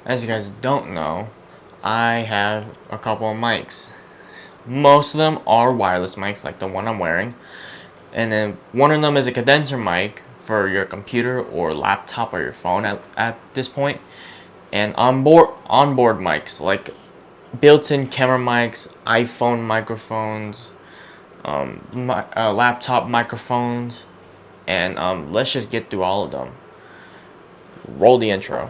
As you guys don't know, I have a couple of mics. Most of them are wireless mics, like the one I'm wearing. And then one of them is a condenser mic for your computer or laptop or your phone at this point. And onboard mics, like built-in camera mics, iPhone microphones, laptop microphones, and let's just get through all of them. Roll the intro.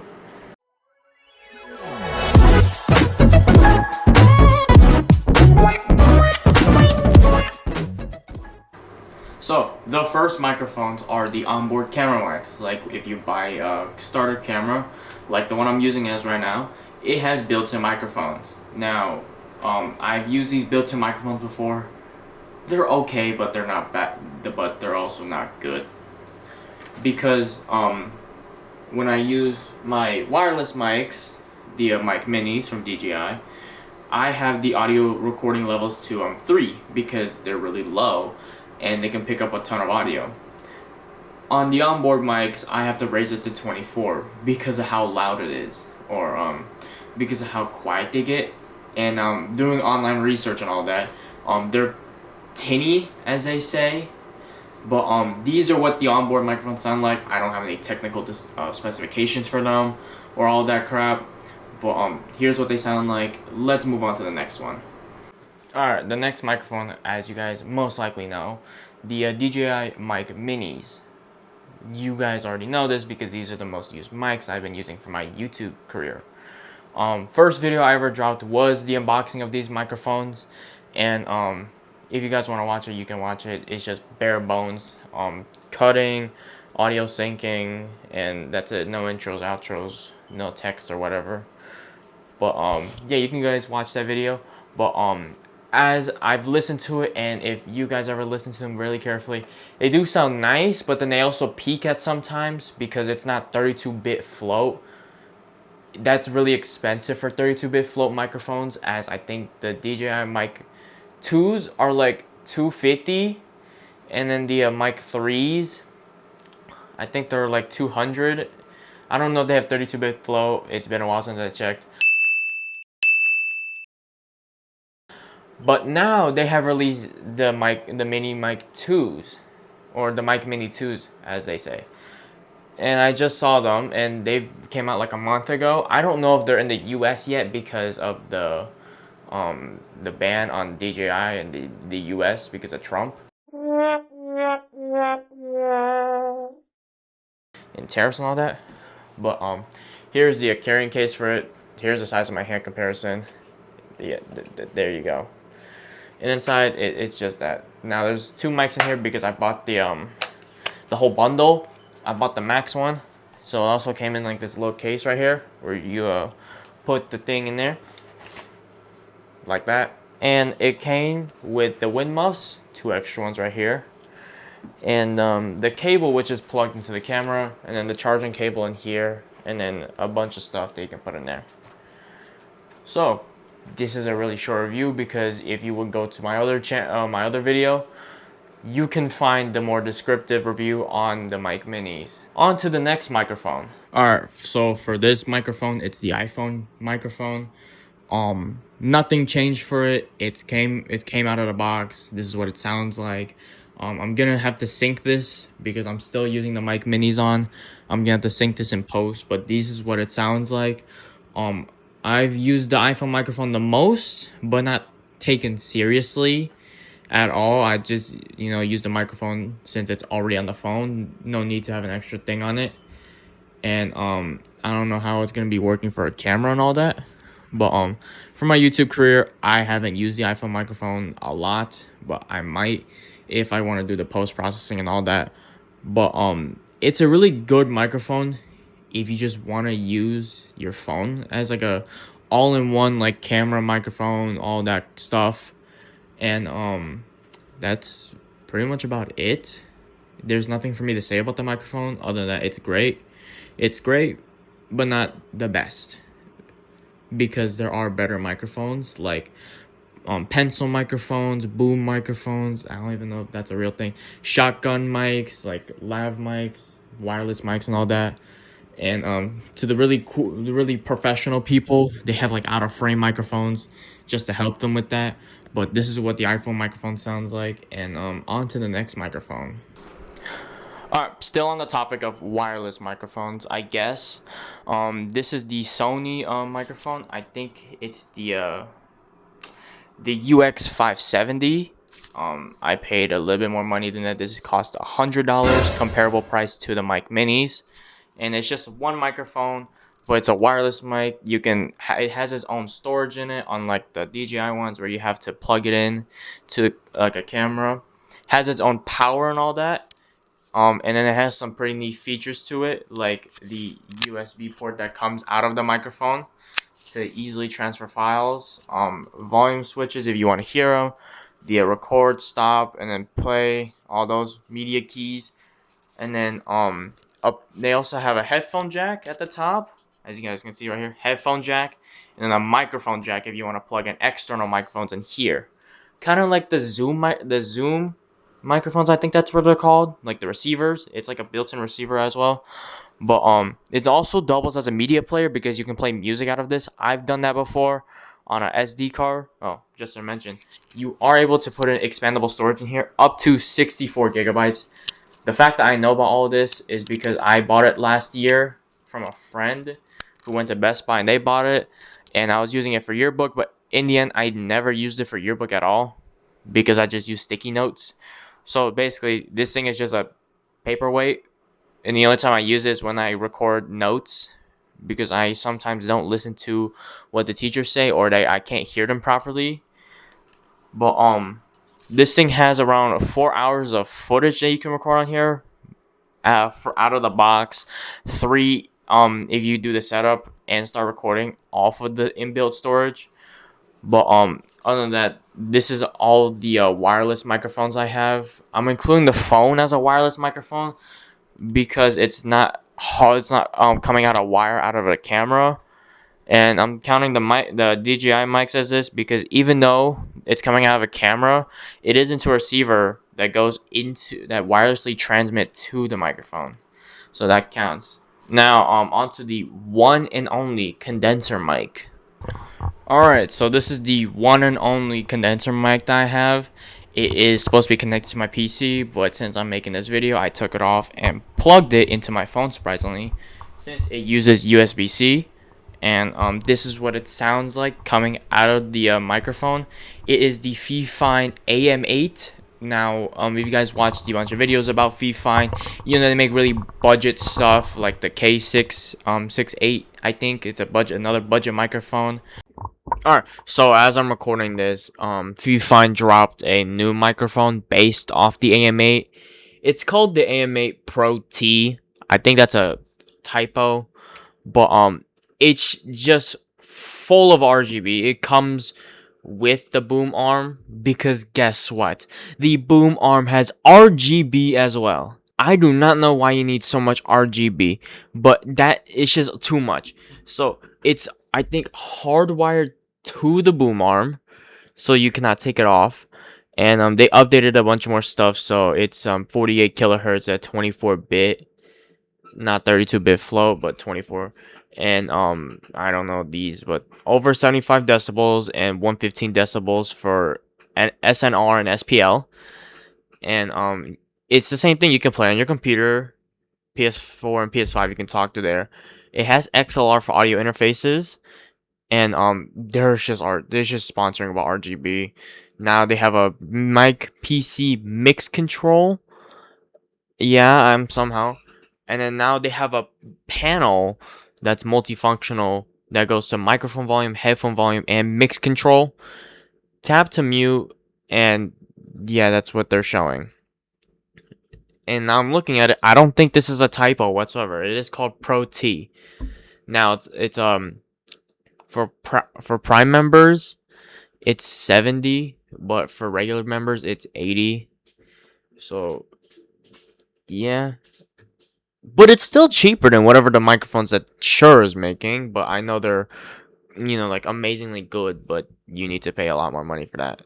So the first microphones are the onboard camera mics. Like if you buy a starter camera, like the one I'm using as right now, it has built-in microphones. Now, I've used these built-in microphones before. They're okay, but they're not bad. But they're also not good because when I use my wireless mics, the mic minis from DJI, I have the audio recording levels to 3 because they're really low and they can pick up a ton of audio. On the onboard mics, I have to raise it to 24 because of how loud it is, or because of how quiet they get. And doing online research and all that, they're tinny, as they say. But these are what the onboard microphones sound like. I don't have any technical specifications for them or all that crap. But here's what they sound like. Let's move on to the next one. Alright, the next microphone, as you guys most likely know, the DJI mic minis. You guys already know this because these are the most used mics I've been using for my YouTube career. First video I ever dropped was the unboxing of these microphones, and if you guys want to watch it, you can watch it. It's just bare bones, cutting, audio syncing, and that's it. No intros, outros, no text or whatever. But yeah, you can guys watch that video. But as I've listened to it, and if you guys ever listen to them really carefully, they do sound nice, but then they also peak at sometimes because it's not 32-bit float. That's really expensive for 32-bit float microphones, as I think the DJI mic 2s are like $250, and then the mic 3s, I think they're like $200. I don't know if they have 32-bit float. It's been a while since I checked. But now they have released the mini mic 2s, or the mic mini 2s as they say. And I just saw them, and they came out like a month ago. I don't know if they're in the US yet because of the ban on DJI and the US because of Trump and tariffs and all that. But here's the carrying case for it. Here's the size of my hand comparison. Yeah, there you go. And inside it's just that. Now there's 2 mics in here because I bought the whole bundle. I bought the max one, so it also came in like this little case right here where you put the thing in there like that. And it came with the wind muffs, 2 extra ones right here, and the cable which is plugged into the camera, and then the charging cable in here, and then a bunch of stuff that you can put in there. So this is a really short review because if you would go to my other video, you can find the more descriptive review on the mic minis. On to the next microphone. Alright, so for this microphone, it's the iPhone microphone. Nothing changed for it. It came out of the box. This is what it sounds like. I'm gonna have to sync this because I'm still using the mic minis on. I'm gonna have to sync this in post, but this is what it sounds like. I've used the iPhone microphone the most, but not taken seriously at all. I just, use the microphone since it's already on the phone. No need to have an extra thing on it. And I don't know how it's gonna be working for a camera and all that. But for my YouTube career, I haven't used the iPhone microphone a lot, but I might if I want to do the post processing and all that. But it's a really good microphone if you just want to use your phone as like a all-in-one like camera, microphone, all that stuff. And that's pretty much about it. There's nothing for me to say about the microphone other than that it's great. It's great, but not the best, because there are better microphones like pencil microphones, boom microphones. I don't even know if that's a real thing. Shotgun mics, like lav mics, wireless mics and all that. And to the really cool, the really professional people, they have like out of frame microphones just to help them with that. But this is what the iPhone microphone sounds like. And on to the next microphone. All right, still on the topic of wireless microphones, I guess. This is the Sony microphone. I think it's the UX 570. I paid a little bit more money than that. This cost $100, comparable price to the mic minis, and it's just one microphone, but it's a wireless mic. It has its own storage in it, unlike the DJI ones where you have to plug it in to like a camera. Has its own power and all that. And then it has some pretty neat features to it, like the USB port that comes out of the microphone to easily transfer files, volume switches if you want to hear them, the record, stop, and then play, all those media keys, and then they also have a headphone jack at the top, as you guys can see right here, headphone jack, and then a microphone jack if you want to plug in external microphones in here, kind of like the Zoom microphones. I think that's what they're called, like the receivers. It's like a built-in receiver as well. But it also doubles as a media player because you can play music out of this. I've done that before on a SD card. Oh, just to mention, you are able to put an expandable storage in here up to 64 gigabytes. The fact that I know about all of this is because I bought it last year from a friend who went to Best Buy and they bought it, and I was using it for yearbook, but in the end I never used it for yearbook at all because I just used sticky notes. So basically this thing is just a paperweight, and the only time I use it is when I record notes because I sometimes don't listen to what the teachers say or I can't hear them properly. But this thing has around 4 hours of footage that you can record on here. For out of the box, 3 if you do the setup and start recording off of the inbuilt storage. But other than that, this is all the wireless microphones I have. I'm including the phone as a wireless microphone because it's not hard. It's not coming out a wire out of a camera. And I'm counting the DJI mics as this because even though it's coming out of a camera, it is into a receiver that goes into that wirelessly transmit to the microphone, so that counts. Now onto the one and only condenser mic. Alright, so this is the one and only condenser mic that I have. It is supposed to be connected to my PC, but since I'm making this video, I took it off and plugged it into my phone, surprisingly, since it uses USB-C. And this is what it sounds like coming out of the microphone. It is the Fifine AM8. Now, if you guys watched a bunch of videos about Fifine, you know they make really budget stuff like the K668. I think it's another budget microphone. Alright, so as I'm recording this, Fifine dropped a new microphone based off the AM8. It's called the AM8 Pro T. I think that's a typo, but it's just full of RGB. It comes with the boom arm because guess what? The boom arm has RGB as well. I do not know why you need so much RGB, but that is just too much. So it's, I think, hardwired to the boom arm, so you cannot take it off. And they updated a bunch more stuff, so it's 48 kilohertz at 24-bit, not 32-bit float, but 24. And I don't know these, but over 75 decibels and 115 decibels for an SNR and SPL. And it's the same thing. You can play on your computer, PS4 and PS5. You can talk to there. It has XLR for audio interfaces, and there's just sponsoring about RGB. Now they have a mic PC mix control. Yeah, somehow. And then now they have a panel that's multifunctional that goes to microphone volume, headphone volume, and mix control. Tap to mute, and yeah, that's what they're showing. And now I'm looking at it. I don't think this is a typo whatsoever. It is called Pro T. Now it's for Prime members, it's 70, but for regular members, it's 80. So yeah. But it's still cheaper than whatever the microphones that Shure is making. But I know they're, like amazingly good. But you need to pay a lot more money for that.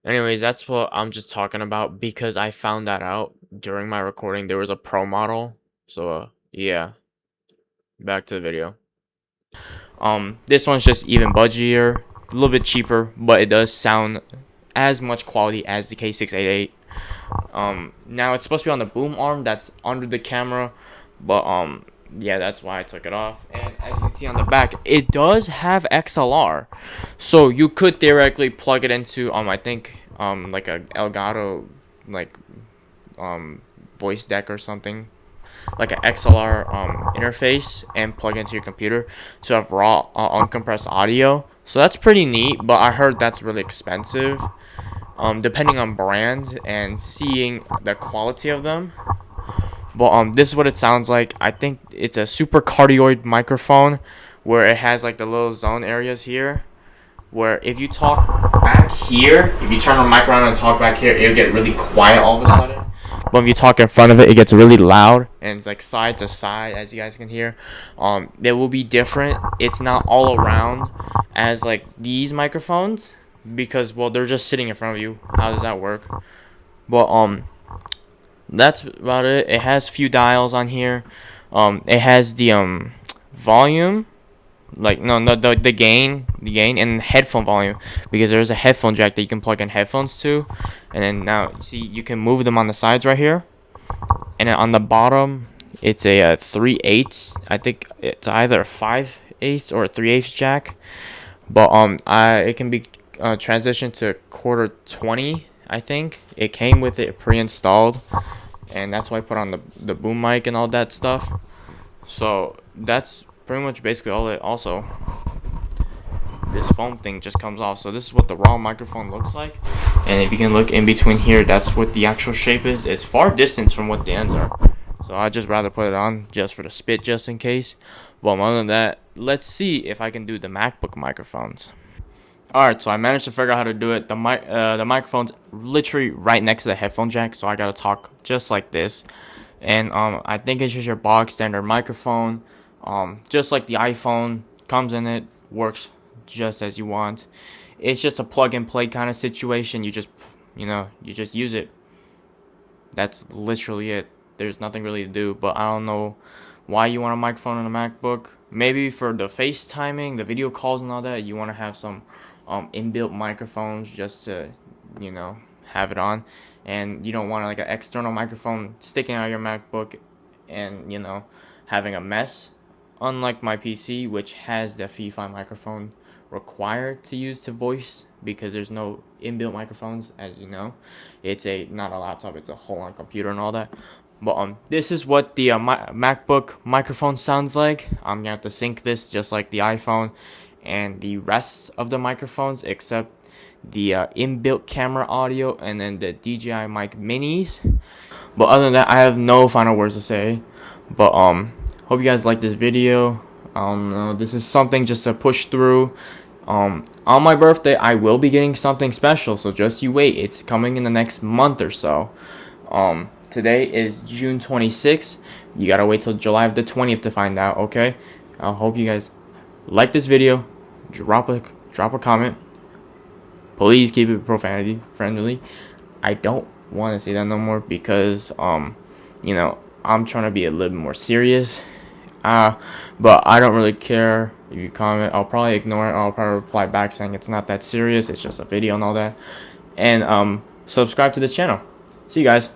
Anyways, that's what I'm just talking about because I found that out during my recording. There was a pro model. So Yeah, back to the video. This one's just even budgier, a little bit cheaper, but it does sound as much quality as the K688. Now it's supposed to be on the boom arm that's under the camera, but yeah, that's why I took it off. And as you can see on the back, it does have XLR, so you could theoretically plug it into I think like a Elgato like voice deck or something, like an XLR interface, and plug into your computer to have raw uncompressed audio. So that's pretty neat, but I heard that's really expensive. Depending on brands and seeing the quality of them. But this is what it sounds like. I think it's a super cardioid microphone where it has like the little zone areas here, where if you talk back here, if you turn the mic around and talk back here, it'll get really quiet all of a sudden. But if you talk in front of it, it gets really loud, and it's like side to side, as you guys can hear. They will be different. It's not all around as like these microphones, because well, they're just sitting in front of you. How does that work? But that's about it. It has few dials on here. It has the volume, like no the gain and headphone volume, because there's a headphone jack that you can plug in headphones to. And then now see, you can move them on the sides right here, and then on the bottom it's a 3/8. I think it's either a 5/8 or a 3/8 jack. But it can be transitioned to quarter 20. I think it came with it pre-installed, and that's why I put on the boom mic and all that stuff. So that's pretty much basically all it. Also, this foam thing just comes off. So this is what the raw microphone looks like, and if you can look in between here, that's what the actual shape is. It's far distance from what the ends are, so I'd just rather put it on just for the spit, just in case. But other than that, let's see if I can do the MacBook microphones. Alright, so I managed to figure out how to do it. The microphone's literally right next to the headphone jack, so I gotta talk just like this. And I think it's just your box standard microphone. Just like the iPhone, comes in it, works just as you want. It's just a plug and play kind of situation. You just use it. That's literally it. There's nothing really to do. But I don't know why you want a microphone on a MacBook. Maybe for the FaceTiming, the video calls and all that, you want to have some inbuilt microphones just to have it on, and you don't want like an external microphone sticking out of your MacBook and having a mess, unlike my PC, which has the FI microphone required to use to voice, because there's no inbuilt microphones. As you know, it's not a laptop, it's a whole on computer and all that. But this is what the MacBook microphone sounds like. I'm gonna have to sync this just like the iPhone and the rest of the microphones, except the inbuilt camera audio and then the DJI mic minis. But other than that, I have no final words to say. But hope you guys like this video. I don't know, this is something just to push through. On my birthday, I will be getting something special, so just you wait. It's coming in the next month or so. Today is June 26th. You gotta wait till July the 20th to find out. Okay, I hope you guys like this video. Drop a comment. Please keep it profanity friendly. I don't want to say that no more, because I'm trying to be a little more serious. But I don't really care if you comment. I'll probably ignore it. I'll probably reply back saying it's not that serious, it's just a video and all that. And subscribe to this channel. See you guys.